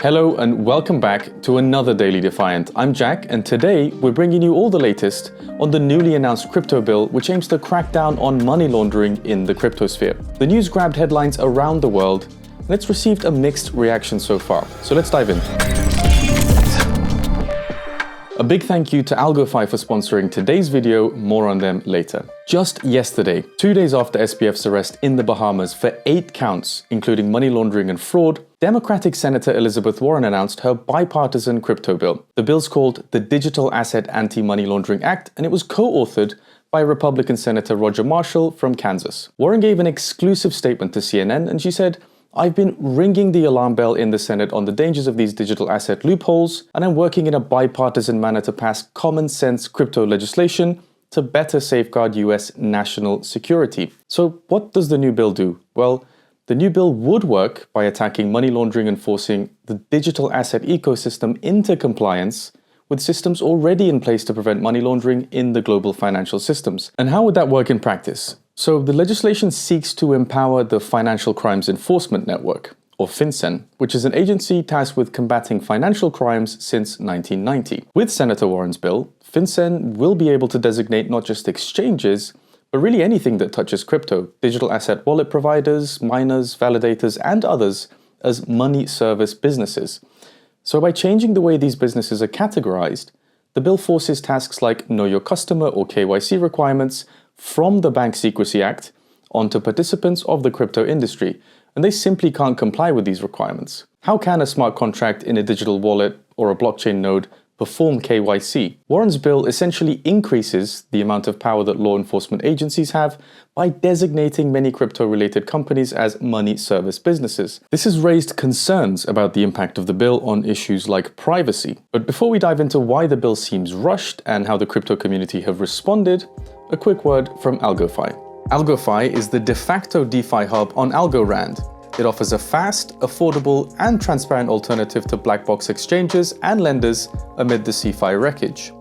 Hello and welcome back to another Daily Defiant. I'm Jack, and today we're bringing you all the latest on the newly announced crypto bill which aims to crack down on money laundering in the cryptosphere. The news grabbed headlines around the world and it's received a mixed reaction so far. So let's dive in. A big thank you to AlgoFi for sponsoring today's video, more on them later. Just yesterday, 2 days after SBF's arrest in the Bahamas for 8 counts, including money laundering and fraud, Democratic Senator Elizabeth Warren announced her bipartisan crypto bill. The bill's called the Digital Asset Anti-Money Laundering Act, and it was co-authored by Republican Senator Roger Marshall from Kansas. Warren gave an exclusive statement to CNN, and she said, "I've been ringing the alarm bell in the Senate on the dangers of these digital asset loopholes, and I'm working in a bipartisan manner to pass common sense crypto legislation to better safeguard US national security." So what does the new bill do? Well, the new bill would work by attacking money laundering and forcing the digital asset ecosystem into compliance with systems already in place to prevent money laundering in the global financial systems. And how would that work in practice? So the legislation seeks to empower the Financial Crimes Enforcement Network, or FinCEN, which is an agency tasked with combating financial crimes since 1990. With Senator Warren's bill, FinCEN will be able to designate not just exchanges, but really anything that touches crypto, digital asset wallet providers, miners, validators, and others as money service businesses. So by changing the way these businesses are categorized, the bill forces tasks like Know Your Customer or KYC requirements from the Bank Secrecy Act onto participants of the crypto industry, and they simply can't comply with these requirements. How can a smart contract in a digital wallet or a blockchain node perform KYC? Warren's bill essentially increases the amount of power that law enforcement agencies have by designating many crypto-related companies as money service businesses. This has raised concerns about the impact of the bill on issues like privacy. But before we dive into why the bill seems rushed and how the crypto community have responded, a quick word from AlgoFi. AlgoFi is the de facto DeFi hub on Algorand. It offers a fast, affordable, and transparent alternative to black box exchanges and lenders amid the CeFi wreckage.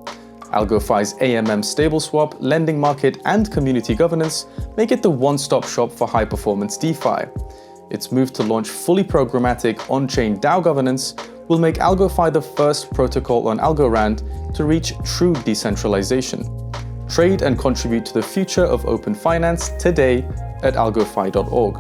AlgoFi's AMM stable swap, lending market, and community governance make it the one-stop shop for high-performance DeFi. Its move to launch fully programmatic on-chain DAO governance will make AlgoFi the first protocol on Algorand to reach true decentralization. Trade and contribute to the future of open finance today at algofi.org.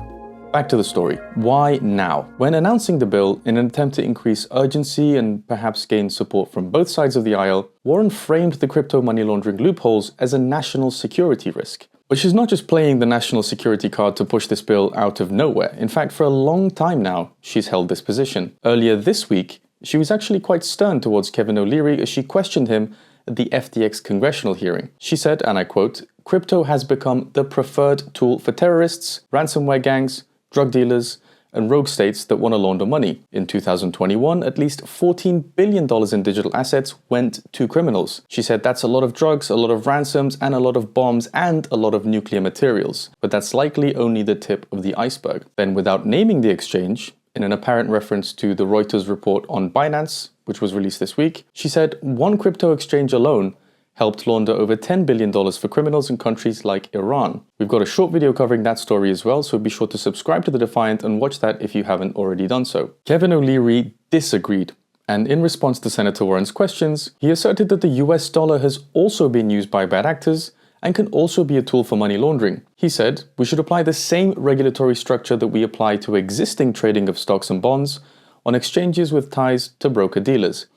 Back to the story. Why now? When announcing the bill in an attempt to increase urgency and perhaps gain support from both sides of the aisle, Warren framed the crypto money laundering loopholes as a national security risk. But she's not just playing the national security card to push this bill out of nowhere. In fact, for a long time now, she's held this position. Earlier this week, she was actually quite stern towards Kevin O'Leary as she questioned him at the FTX congressional hearing. She said, and I quote, "Crypto has become the preferred tool for terrorists, ransomware gangs, drug dealers, and rogue states that want to launder money. In 2021, at least $14 billion in digital assets went to criminals." She said that's a lot of drugs, a lot of ransoms, and a lot of bombs, and a lot of nuclear materials. But that's likely only the tip of the iceberg. Then, without naming the exchange, in an apparent reference to the Reuters report on Binance, which was released this week, she said one crypto exchange alone helped launder over $10 billion for criminals in countries like Iran. We've got a short video covering that story as well, so be sure to subscribe to The Defiant and watch that if you haven't already done so. Kevin O'Leary disagreed, and in response to Senator Warren's questions, he asserted that the US dollar has also been used by bad actors and can also be a tool for money laundering. He said, "We should apply the same regulatory structure that we apply to existing trading of stocks and bonds on exchanges with ties to broker-dealers."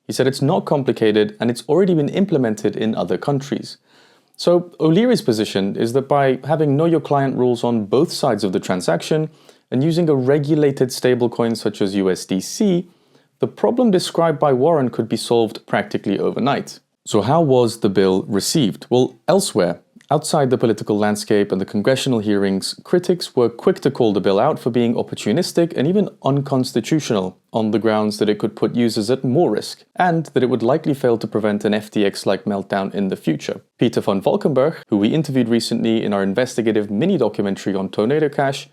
He said it's not complicated and it's already been implemented in other countries. So O'Leary's position is that by having know your client rules on both sides of the transaction and using a regulated stablecoin such as USDC, the problem described by Warren could be solved practically overnight. So how was the bill received? Well, elsewhere, outside the political landscape and the congressional hearings, critics were quick to call the bill out for being opportunistic and even unconstitutional on the grounds that it could put users at more risk and that it would likely fail to prevent an FTX-like meltdown in the future. Peter von Valkenburg, who we interviewed recently in our investigative mini-documentary on Tornado Cash,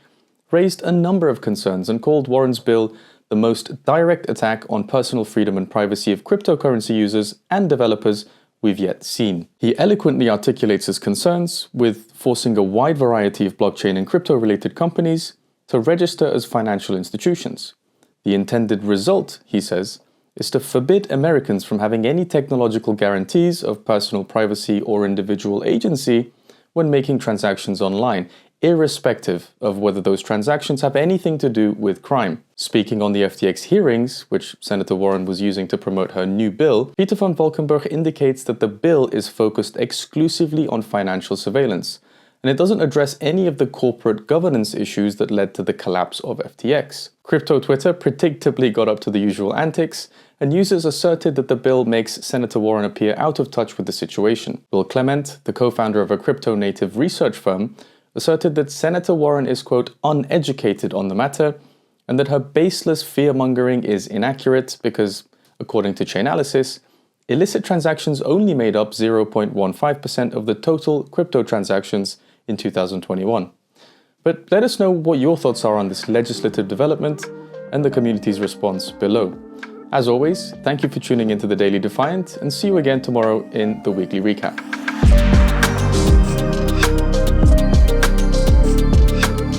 raised a number of concerns and called Warren's bill the most direct attack on personal freedom and privacy of cryptocurrency users and developers we've yet seen. He eloquently articulates his concerns with forcing a wide variety of blockchain and crypto-related companies to register as financial institutions. The intended result, he says, is to forbid Americans from having any technological guarantees of personal privacy or individual agency when making transactions online, irrespective of whether those transactions have anything to do with crime. Speaking on the FTX hearings, which Senator Warren was using to promote her new bill, Peter van Valkenburg indicates that the bill is focused exclusively on financial surveillance, and it doesn't address any of the corporate governance issues that led to the collapse of FTX. Crypto Twitter predictably got up to the usual antics, and users asserted that the bill makes Senator Warren appear out of touch with the situation. Bill Clement, the co-founder of a crypto-native research firm, asserted that Senator Warren is, quote, uneducated on the matter, and that her baseless fear-mongering is inaccurate because, according to Chainalysis, illicit transactions only made up 0.15% of the total crypto transactions in 2021. But let us know what your thoughts are on this legislative development and the community's response below. As always, thank you for tuning into the Daily Defiant, and see you again tomorrow in the weekly recap.